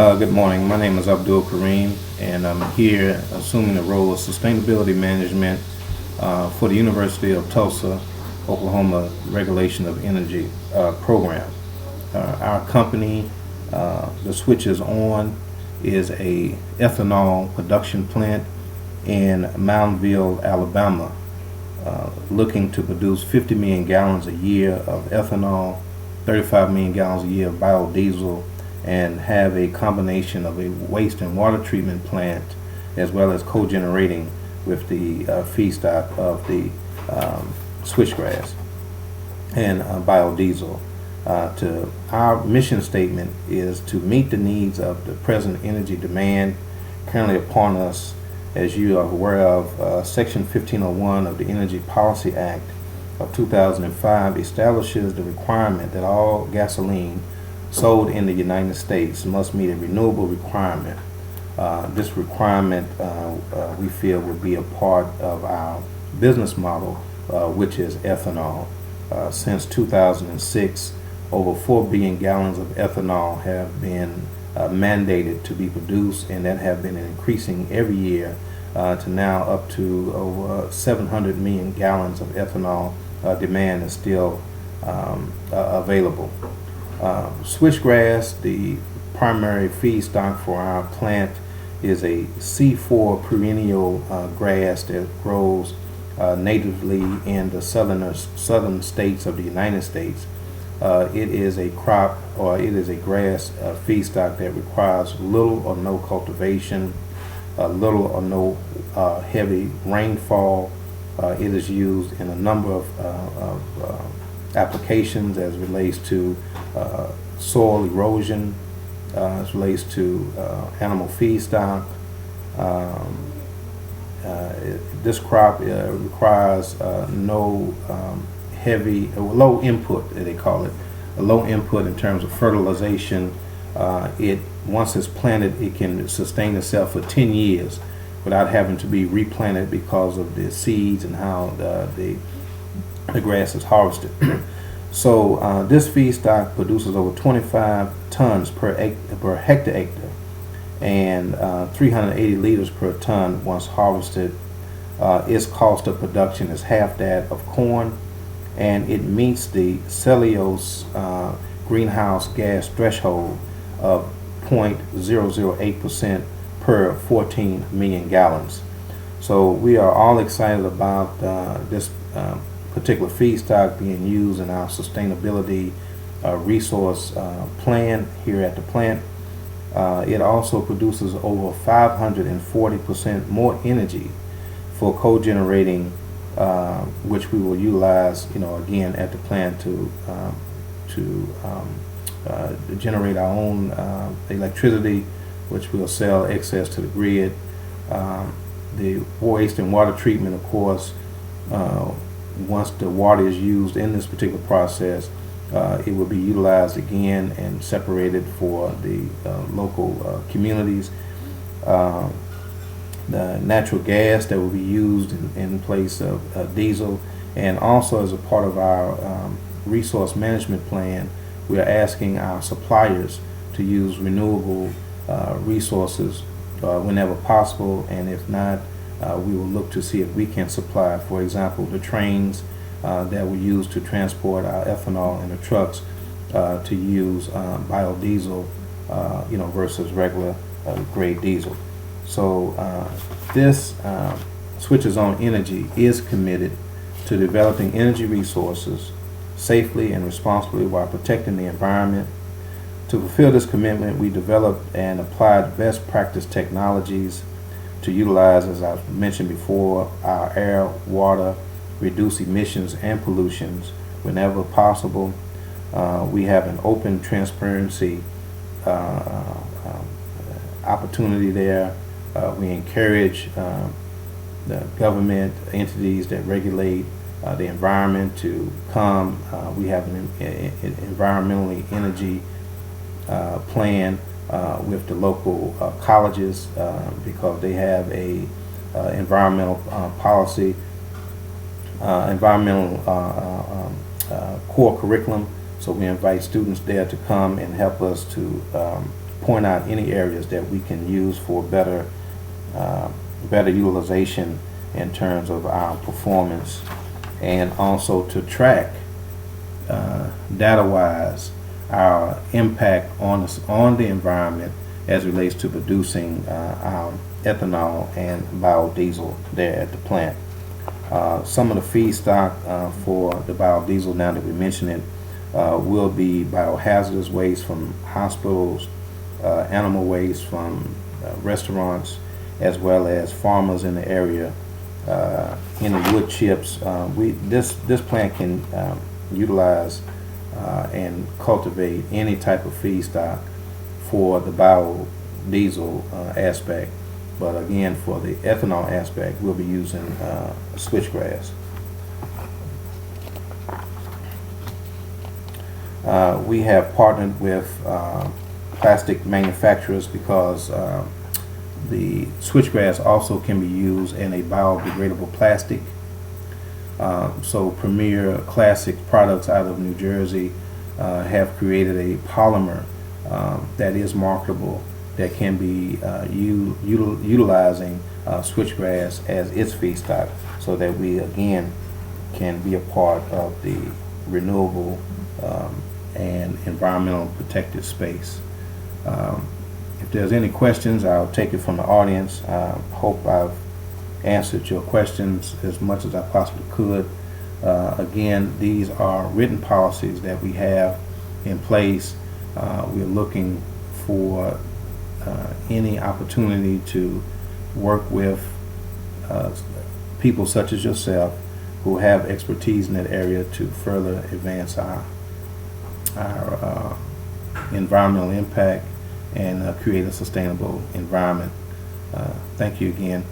Good morning. My name is Abdul Kareem, and I'm here assuming the role of sustainability management for the University of Tulsa, Oklahoma Regulation of Energy program. Our company, the Switch is On, is a ethanol production plant in Moundville, Alabama, looking to produce 50 million gallons a year of ethanol, 35 million gallons a year of biodiesel, and have a combination of a waste and water treatment plant as well as co-generating with the feedstock of the switchgrass and biodiesel. Our mission statement is to meet the needs of the present energy demand currently upon us. As you are aware of, Section 1501 of the Energy Policy Act of 2005 establishes the requirement that all gasoline sold in the United States must meet a renewable requirement. This requirement we feel would be a part of our business model, which is ethanol. Since 2006, over 4 billion gallons of ethanol have been mandated to be produced, and that have been increasing every year to now up to over 700 million gallons of ethanol. Demand is still available. Switchgrass, the primary feedstock for our plant, is a C4 perennial grass that grows natively in the southern states of the United States. It is a crop, or it is a grass feedstock that requires little or no cultivation, little or no heavy rainfall. It is used in a number of applications as relates to soil erosion, as relates to animal feedstock. This crop requires no low input, they call it, a low input in terms of fertilization. Once it's planted, it can sustain itself for 10 years without having to be replanted because of the seeds and how the grass is harvested. So this feedstock produces over 25 tons per hectare and 380 liters per ton once harvested. Its cost of production is half that of corn, and it meets the cellulose greenhouse gas threshold of 0.008% per 14 million gallons. So we are all excited about this particular feedstock being used in our sustainability resource plan here at the plant. It also produces over 540% more energy for co-generating, which we will utilize, again at the plant to generate our own electricity, which we'll sell excess to the grid. The waste and water treatment, of course, once the water is used in this particular process, it will be utilized again and separated for the local communities. The natural gas that will be used in place of diesel, and also as a part of our resource management plan, we are asking our suppliers to use renewable resources whenever possible, and if not, we will look to see if we can supply, for example, the trains that we use to transport our ethanol in the trucks to use biodiesel, versus regular grade diesel. So this Switch is On Energy is committed to developing energy resources safely and responsibly while protecting the environment. To fulfill this commitment, we developed and applied best practice technologies to utilize, as I mentioned before, our air, water, reduce emissions and pollutions whenever possible. We have an open transparency opportunity there. We encourage the government entities that regulate the environment to come. We have an environmentally energy plan with the local colleges because they have a environmental policy, environmental core curriculum. So we invite students there to come and help us to point out any areas that we can use for better utilization in terms of our performance, and also to track data-wise our impact on the environment as relates to producing our ethanol and biodiesel there at the plant. Some of the feedstock for the biodiesel, now that we mention it, will be biohazardous waste from hospitals, animal waste from restaurants, as well as farmers in the area. Any wood chips. This plant can utilize and cultivate any type of feedstock for the biodiesel aspect, but again, for the ethanol aspect, we'll be using switchgrass. We have partnered with plastic manufacturers because the switchgrass also can be used in a biodegradable plastic. So Premier Classic Products out of New Jersey have created a polymer that is marketable, that can be utilizing switchgrass as its feedstock, so that we again can be a part of the renewable and environmental protected space. If there's any questions, I'll take it from the audience. Hope I've answered your questions as much as I possibly could. Again, these are written policies that we have in place. We're looking for any opportunity to work with people such as yourself who have expertise in that area to further advance our environmental impact and create a sustainable environment. Thank you again.